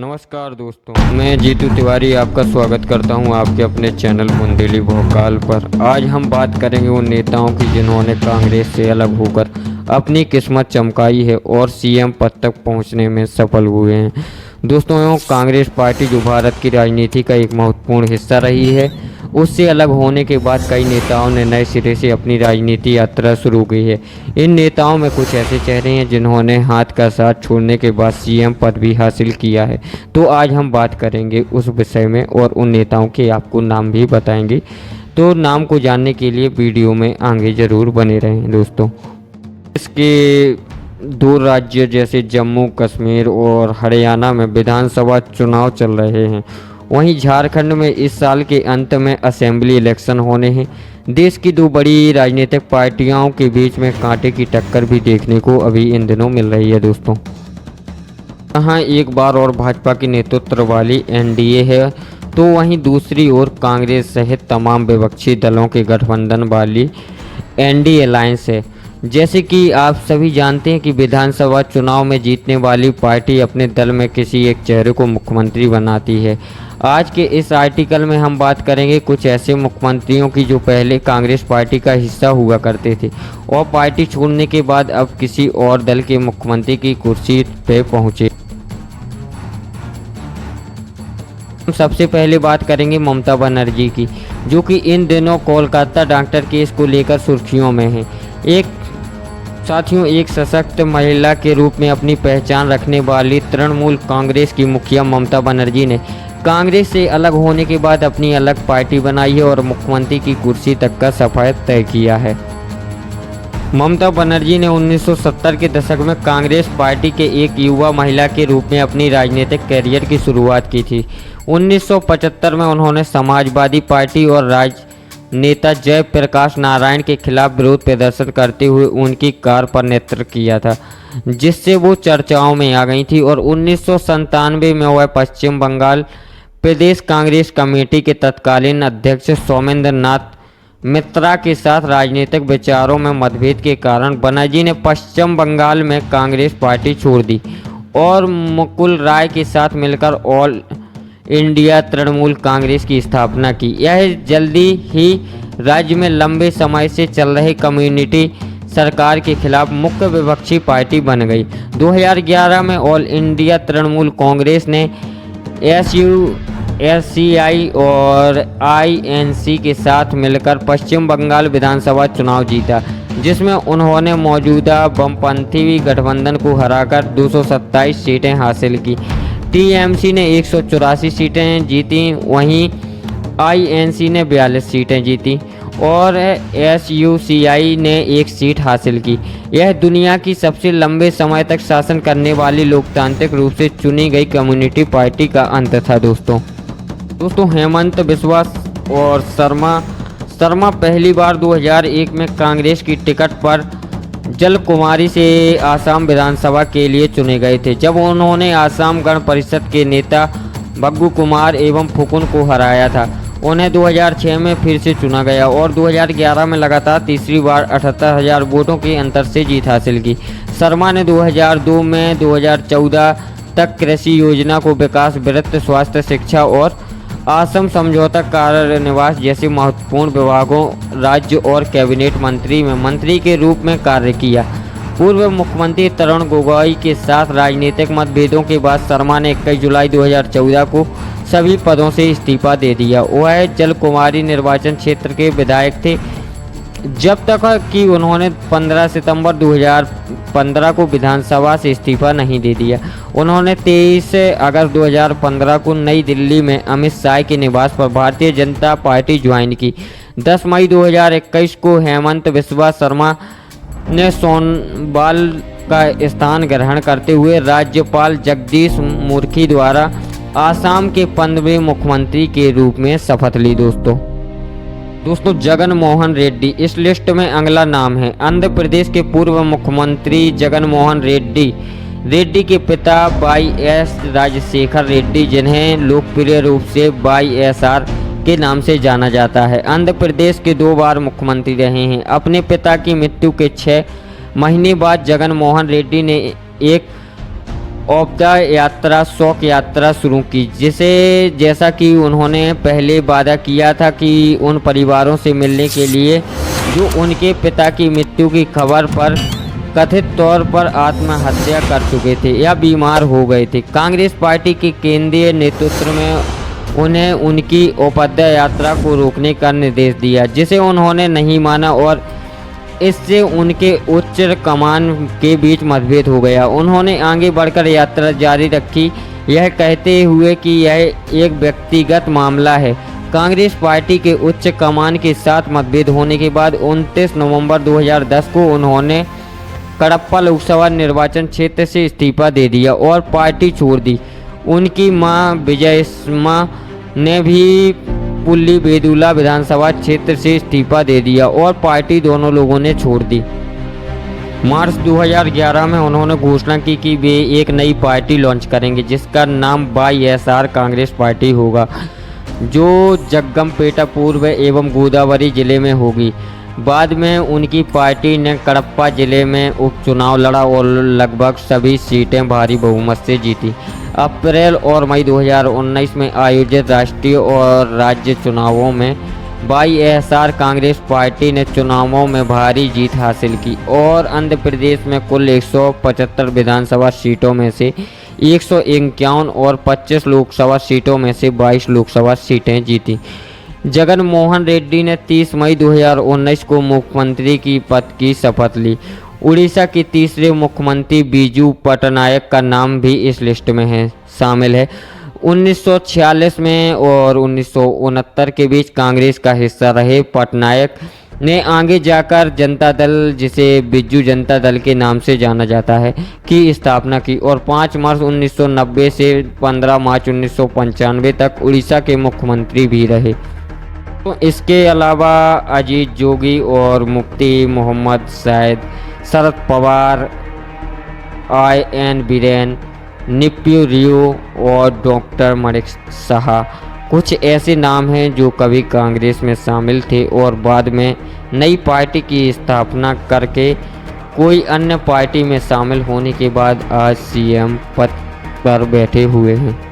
नमस्कार दोस्तों, मैं जीतू तिवारी आपका स्वागत करता हूं आपके अपने चैनल बुंदेली भोकाल पर। आज हम बात करेंगे उन नेताओं की जिन्होंने कांग्रेस से अलग होकर अपनी किस्मत चमकाई है और सीएम पद तक पहुंचने में सफल हुए हैं। दोस्तों, कांग्रेस पार्टी जो भारत की राजनीति का एक महत्वपूर्ण हिस्सा रही है, उससे अलग होने के बाद कई नेताओं ने नए सिरे से अपनी राजनीति यात्रा शुरू की है। इन नेताओं में कुछ ऐसे चेहरे हैं जिन्होंने हाथ का साथ छोड़ने के बाद सीएम पद भी हासिल किया है। तो आज हम बात करेंगे उस विषय में और उन नेताओं के आपको नाम भी बताएंगे। तो नाम को जानने के लिए वीडियो में आगे ज़रूर बने रहें दोस्तों। इसके दो राज्य जैसे जम्मू कश्मीर और हरियाणा में विधानसभा चुनाव चल रहे हैं। वहीं झारखंड में इस साल के अंत में असेंबली इलेक्शन होने हैं। देश की दो बड़ी राजनीतिक पार्टियों के बीच में कांटे की टक्कर भी देखने को अभी इन दिनों मिल रही है दोस्तों। यहाँ एक बार और भाजपा के नेतृत्व वाली एनडीए है, तो वहीं दूसरी ओर कांग्रेस सहित तमाम विपक्षी दलों के गठबंधन वाली एनडीए अलायंस है। जैसे कि आप सभी जानते हैं कि विधानसभा चुनाव में जीतने वाली पार्टी अपने दल में किसी एक चेहरे को मुख्यमंत्री बनाती है। आज के इस आर्टिकल में हम बात करेंगे कुछ ऐसे मुख्यमंत्रियों की जो पहले कांग्रेस पार्टी का हिस्सा हुआ करते थे और पार्टी छोड़ने के बाद अब किसी और दल के मुख्यमंत्री की कुर्सी पे पहुंचे। हम सबसे पहले बात करेंगे ममता बनर्जी की, जो कि इन दिनों कोलकाता डॉक्टर केस को लेकर सुर्खियों में है। एक सशक्त महिला के रूप में अपनी पहचान रखने वाली तृणमूल कांग्रेस की मुखिया ममता बनर्जी ने कांग्रेस से अलग होने के बाद अपनी अलग पार्टी बनाई है और मुख्यमंत्री की कुर्सी तक का सफर तय किया है। ममता बनर्जी ने 1970 के दशक में कांग्रेस पार्टी के एक युवा महिला के रूप में अपनी राजनीतिक कैरियर की शुरुआत की थी। 1975 में उन्होंने समाजवादी पार्टी और राजनेता जयप्रकाश नारायण के खिलाफ विरोध प्रदर्शन करते हुए उनकी कार पर नेतृत्व किया था, जिससे वो चर्चाओं में आ गई थी। और 1997 में वह पश्चिम बंगाल प्रदेश कांग्रेस कमेटी के तत्कालीन अध्यक्ष सौमेंद्र नाथ मित्रा के साथ राजनीतिक विचारों में मतभेद के कारण बनर्जी ने पश्चिम बंगाल में कांग्रेस पार्टी छोड़ दी और मुकुल राय के साथ मिलकर ऑल इंडिया तृणमूल कांग्रेस की स्थापना की। यह जल्दी ही राज्य में लंबे समय से चल रहे कम्युनिटी सरकार के खिलाफ मुख्य विपक्षी पार्टी बन गई। 2011 में ऑल इंडिया तृणमूल कांग्रेस ने एससीआई और आईएनसी के साथ मिलकर पश्चिम बंगाल विधानसभा चुनाव जीता, जिसमें उन्होंने मौजूदा वामपंथी गठबंधन को हराकर 227 सीटें हासिल की। टीएमसी ने 184 सीटें जीती, वहीं आईएनसी ने 42 सीटें जीती और एसयूसीआई ने 1 सीट हासिल की। यह दुनिया की सबसे लंबे समय तक शासन करने वाली लोकतांत्रिक रूप से चुनी गई कम्युनिटी पार्टी का अंत था दोस्तों। हेमंत बिस्वा और शर्मा पहली बार 2001 में कांग्रेस की टिकट पर जलकुमारी से आसाम विधानसभा के लिए चुने गए थे, जब उन्होंने आसाम गण परिषद के नेता बग्गू कुमार एवं फुकुन को हराया था। उन्हें 2006 में फिर से चुना गया और 2011 में लगातार तीसरी बार 78,000 वोटों के अंतर से जीत हासिल की। शर्मा ने 2002 में 2014 तक कृषि योजना को विकास, वित्त, स्वास्थ्य, शिक्षा और असम समझौता कार्यनिवास जैसे महत्वपूर्ण विभागों, राज्य और कैबिनेट मंत्री के रूप में कार्य किया। पूर्व मुख्यमंत्री तरुण गोगोई के साथ राजनीतिक मतभेदों के बाद शर्मा ने 21 जुलाई 2014 को सभी पदों से इस्तीफा दे दिया। वह जलकुमारी निर्वाचन क्षेत्र के विधायक थे जब तक कि उन्होंने 15 सितंबर 2015 को विधानसभा से इस्तीफा नहीं दे दिया। उन्होंने 23 अगस्त 2015 को नई दिल्ली में अमित शाह के निवास पर भारतीय जनता पार्टी ज्वाइन की। 10 मई 2021 को हेमंत बिस्वा शर्मा ने सोनोवाल का स्थान ग्रहण करते हुए राज्यपाल जगदीश मुखी द्वारा आसाम के 15वें मुख्यमंत्री के रूप में शपथ ली दोस्तों जगन मोहन रेड्डी इस लिस्ट में अगला नाम है। आंध्र प्रदेश के पूर्व मुख्यमंत्री जगन मोहन रेड्डी के पिता वाईएस राजशेखर रेड्डी, जिन्हें लोकप्रिय रूप से वाईएसआर के नाम से जाना जाता है, आंध्र प्रदेश के 2 बार मुख्यमंत्री रहे हैं। अपने पिता की मृत्यु के 6 महीने बाद जगन मोहन रेड्डी ने एक ऑफ द यात्रा शोक यात्रा शुरू की, जिसे जैसा कि उन्होंने पहले वादा किया था कि उन परिवारों से मिलने के लिए जो उनके पिता की मृत्यु की खबर पर कथित तौर पर आत्महत्या कर चुके थे या बीमार हो गए थे। कांग्रेस पार्टी के केंद्रीय नेतृत्व में उन्हें उनकी औपद यात्रा को रोकने का निर्देश दिया, जिसे उन्होंने नहीं माना और इससे उनके उच्च कमान के बीच मतभेद हो गया। उन्होंने आगे बढ़कर यात्रा जारी रखी, यह कहते हुए कि यह एक व्यक्तिगत मामला है। कांग्रेस पार्टी के उच्च कमान के साथ मतभेद होने के बाद 29 नवंबर 2010 को उन्होंने कडप्पा लोकसभा निर्वाचन क्षेत्र से इस्तीफा दे दिया और पार्टी छोड़ दी। उनकी मां विजयम्मा ने भी पुल्ली बेदुला विधानसभा क्षेत्र से इस्तीफा दे दिया और पार्टी दोनों लोगों ने छोड़ दी। मार्च 2011 में उन्होंने घोषणा की कि वे एक नई पार्टी लॉन्च करेंगे, जिसका नाम वाईएसआर कांग्रेस पार्टी होगा, जो जगमपेटा पूर्व एवं गोदावरी जिले में होगी। बाद में उनकी पार्टी ने कडप्पा जिले में उपचुनाव लड़ा और लगभग सभी सीटें भारी बहुमत से जीती। अप्रैल और मई 2019 में आयोजित राष्ट्रीय और राज्य चुनावों में वाईएसआर कांग्रेस पार्टी ने चुनावों में भारी जीत हासिल की और आंध्र प्रदेश में कुल 175 विधानसभा सीटों में से 151 और 25 लोकसभा सीटों में से 22 लोकसभा सीटें जीती। जगन मोहन रेड्डी ने 30 मई 2019 को मुख्यमंत्री की पद की शपथ ली। उड़ीसा के तीसरे मुख्यमंत्री बीजू पटनायक का नाम भी इस लिस्ट में शामिल है। 1946 में और 1969 के बीच कांग्रेस का हिस्सा रहे पटनायक ने आगे जाकर जनता दल, जिसे बिज्जू जनता दल के नाम से जाना जाता है, की स्थापना की और 5 मार्च 1990 से 15 मार्च 1995 तक उड़ीसा के मुख्यमंत्री भी रहे। तो इसके अलावा अजीत जोगी और मुफ्ती मोहम्मद सैद, शरद पवार, IN बीरेन, निप्यू रियो और डॉक्टर मणिक साहा कुछ ऐसे नाम हैं जो कभी कांग्रेस में शामिल थे और बाद में नई पार्टी की स्थापना करके कोई अन्य पार्टी में शामिल होने के बाद आज CM पद पर बैठे हुए हैं।